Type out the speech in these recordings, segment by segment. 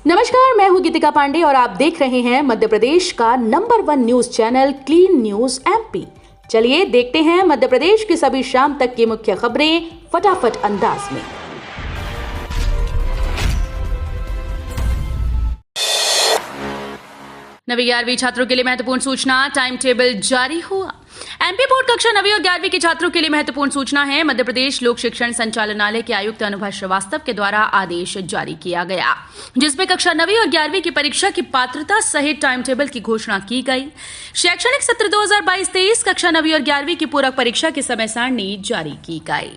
नमस्कार, मैं हूं गीतिका पांडे और आप देख रहे हैं मध्य प्रदेश का number 1 news channel clean news MP. चलिए देखते हैं मध्य प्रदेश की सभी शाम तक की मुख्य खबरें फटाफट अंदाज में। नवी 11वीं छात्रों के लिए महत्वपूर्ण सूचना, टाइम टेबल जारी हुआ। एमपी बोर्ड कक्षा 9वीं और 11वीं के छात्रों के लिए महत्वपूर्ण सूचना है। मध्य प्रदेश लोक शिक्षण संचालनालय के आयुक्त अनुभव श्रीवास्तव के द्वारा आदेश जारी किया गया, जिसमें कक्षा 9वीं और 11वीं की परीक्षा की पात्रता सहित टाइम टेबल की घोषणा की गई। शैक्षणिक सत्र 2022-23 कक्षा 9वीं और 11वीं की पूरक परीक्षा की समय सारणी जारी की गई।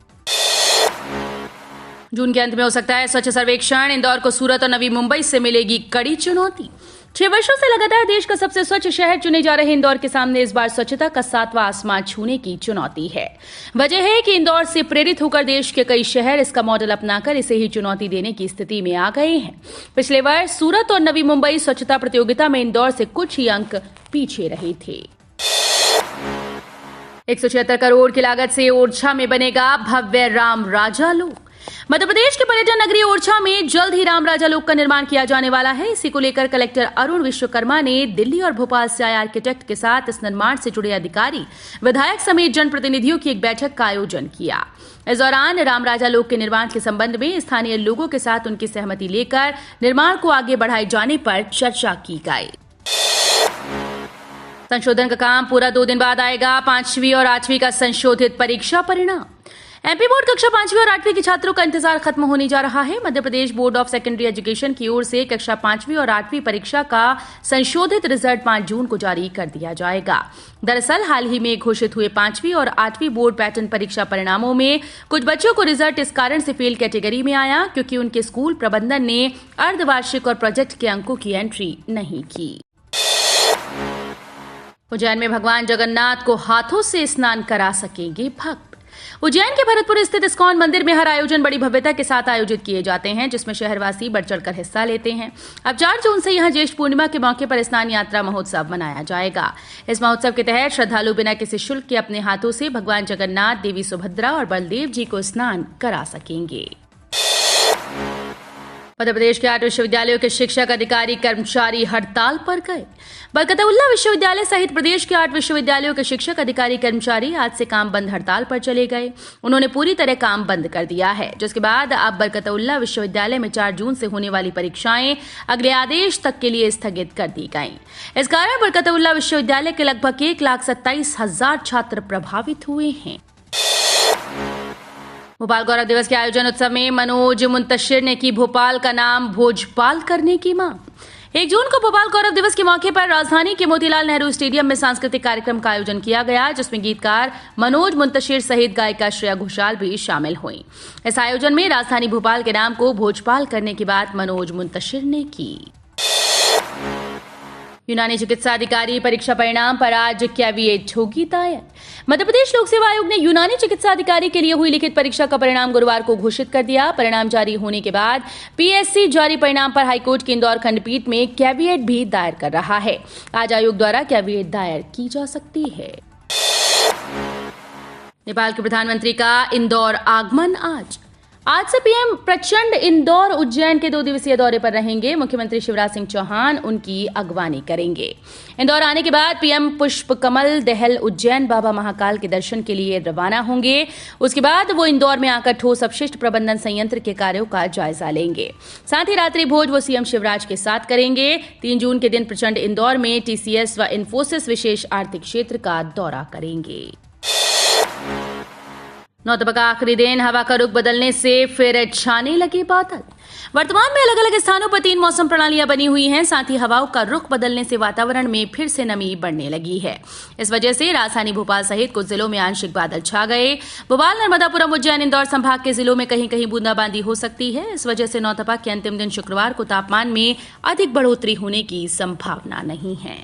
जून के अंत में हो सकता है स्वच्छ सर्वेक्षण। इंदौर को सूरत और नवी मुंबई से मिलेगी कड़ी चुनौती। 6 वर्षों से लगातार देश का सबसे स्वच्छ शहर चुने जा रहे इंदौर के सामने इस बार स्वच्छता का 7वां आसमान छूने की चुनौती है। वजह है कि इंदौर से प्रेरित होकर देश के कई शहर इसका मॉडल अपनाकर इसे ही चुनौती देने की स्थिति में आ गए हैं। पिछले वर्ष सूरत और नवी मुंबई स्वच्छता प्रतियोगिता में इंदौर से कुछ ही अंक पीछे रहे थे। 176 करोड़ की लागत से ओरछा में बनेगा भव्य राम राजा लोक। मध्य प्रदेश के पर्यटन नगरी ओरछा में जल्द ही राम राजा लोक का निर्माण किया जाने वाला है। इसी को लेकर कलेक्टर अरुण विश्वकर्मा ने दिल्ली और भोपाल से आए आर्किटेक्ट के साथ इस निर्माण से जुड़े अधिकारी, विधायक समेत जनप्रतिनिधियों की एक बैठक का आयोजन किया। इस दौरान राम राजा लोक के निर्माण के संबंध में स्थानीय लोगों के साथ उनकी सहमति लेकर निर्माण को आगे बढ़ाए जाने पर चर्चा की गई। संशोधन का काम पूरा 2 दिन बाद आएगा। 5वीं और 8वीं का संशोधित परीक्षा परिणाम। एमपी बोर्ड कक्षा 5वीं और 8वीं के छात्रों का इंतजार खत्म होने जा रहा है। Madhya Pradesh board of secondary education की ओर से कक्षा 5वीं और 8वीं परीक्षा का संशोधित रिजल्ट 5 जून को जारी कर दिया जाएगा। दरअसल हाल ही में घोषित हुए 5वीं और 8वीं बोर्ड पैटर्न परीक्षा परिणामों में कुछ बच्चों को रिजल्ट इस कारण से फेल कैटेगरी में आया क्योंकि उनके स्कूल प्रबंधन ने अर्धवार्षिक और प्रोजेक्ट के अंकों की एंट्री नहीं की। उज्जैन में भगवान जगन्नाथ को हाथों से स्नान करा सकेंगे भक्त। उज्जैन के भरतपुर स्थित इस्कॉन मंदिर में हर आयोजन बड़ी भव्यता के साथ आयोजित किए जाते हैं, जिसमें शहरवासी बढ़ चढ़कर हिस्सा लेते हैं। अब 4 जून से यहां ज्येष्ठ पूर्णिमा के मौके पर स्नान यात्रा महोत्सव मनाया जाएगा। इस महोत्सव के तहत श्रद्धालु बिना किसी शुल्क के अपने हाथों से भगवान जगन्नाथ, देवी सुभद्रा और बलदेव जी को स्नान करा सकेंगे। मध्य प्रदेश के 8 विश्वविद्यालयों के शिक्षक, अधिकारी, कर्मचारी हड़ताल पर गए। बरकतउल्ला विश्वविद्यालय सहित प्रदेश के 8 विश्वविद्यालयों के शिक्षक, अधिकारी, कर्मचारी आज से काम बंद हड़ताल पर चले गए। उन्होंने पूरी तरह काम बंद कर दिया है, जिसके बाद अब बरकतउल्ला विश्वविद्यालय में 4 जून से होने वाली परीक्षाएं अगले आदेश तक के लिए स्थगित कर दी गई। इस कारण बरकतउल्ला विश्वविद्यालय के लगभग 1,27,000 छात्र प्रभावित हुए हैं। भोपाल गौरव दिवस के आयोजन उत्सव में मनोज मुंतशिर ने की भोपाल का नाम भोजपाल करने की मांग। 1 जून को भोपाल गौरव दिवस के मौके पर राजधानी के मोतीलाल नेहरू स्टेडियम में सांस्कृतिक कार्यक्रम का आयोजन किया गया, जिसमें गीतकार मनोज मुंतशिर सहित गायिका श्रेया घोषाल भी शामिल हुई। इस आयोजन में राजधानी भोपाल के नाम को भोजपाल करने की बात मनोज मुंतशिर ने की। यूनानी चिकित्सा अधिकारी परीक्षा परिणाम पर आज कैविएट होगी दायर। मध्य प्रदेश लोक सेवा आयोग ने यूनानी चिकित्सा अधिकारी के लिए हुई लिखित परीक्षा का परिणाम गुरुवार को घोषित कर दिया। परिणाम जारी होने के बाद पीएससी जारी परिणाम पर हाईकोर्ट की इंदौर खंडपीठ में कैविएट भी दायर कर रहा है। आज आयोग द्वारा कैविएट दायर की जा सकती है। नेपाल के प्रधानमंत्री का इंदौर आगमन। आज से पीएम प्रचंड इंदौर उज्जैन के 2 दिवसीय दौरे पर रहेंगे। मुख्यमंत्री शिवराज सिंह चौहान उनकी अगवानी करेंगे। इंदौर आने के बाद पीएम पुष्प कमल दहल उज्जैन बाबा महाकाल के दर्शन के लिए रवाना होंगे। उसके बाद वो इंदौर में आकर ठोस अपशिष्ट प्रबंधन संयंत्र के कार्यों का जायजा लेंगे। साथ ही रात्रि भोज वो सीएम शिवराज के साथ करेंगे। 3 जून के दिन प्रचंड इंदौर में टीसीएस व इन्फोसिस विशेष आर्थिक क्षेत्र का दौरा करेंगे। 9 तक आखिरी दिन, हवा का रुख बदलने से फिर छाने लगे बादल। वर्तमान में अलग अलग स्थानों पर 3 मौसम प्रणालियां बनी हुई हैं। साथ ही हवाओं का रुख बदलने से वातावरण में फिर से नमी बढ़ने लगी है। इस वजह से राजधानी भोपाल सहित कुछ जिलों में आंशिक बादल छा गए। भोपाल, नर्मदापुरम, उज्जैन, इंदौर संभाग के जिलों में कहीं कहीं बूंदाबांदी हो सकती है। इस वजह से 9 तपा के अंतिम दिन शुक्रवार को तापमान में अधिक बढ़ोतरी होने की संभावना नहीं है।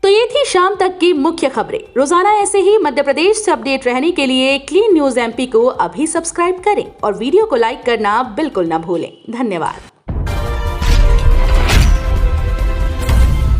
तो ये थी शाम तक की मुख्य खबरें। रोजाना ऐसे ही मध्य प्रदेश से अपडेट रहने के लिए क्लीन न्यूज एमपी को अभी सब्सक्राइब करें और वीडियो को लाइक करना बिल्कुल न भूलें। धन्यवाद।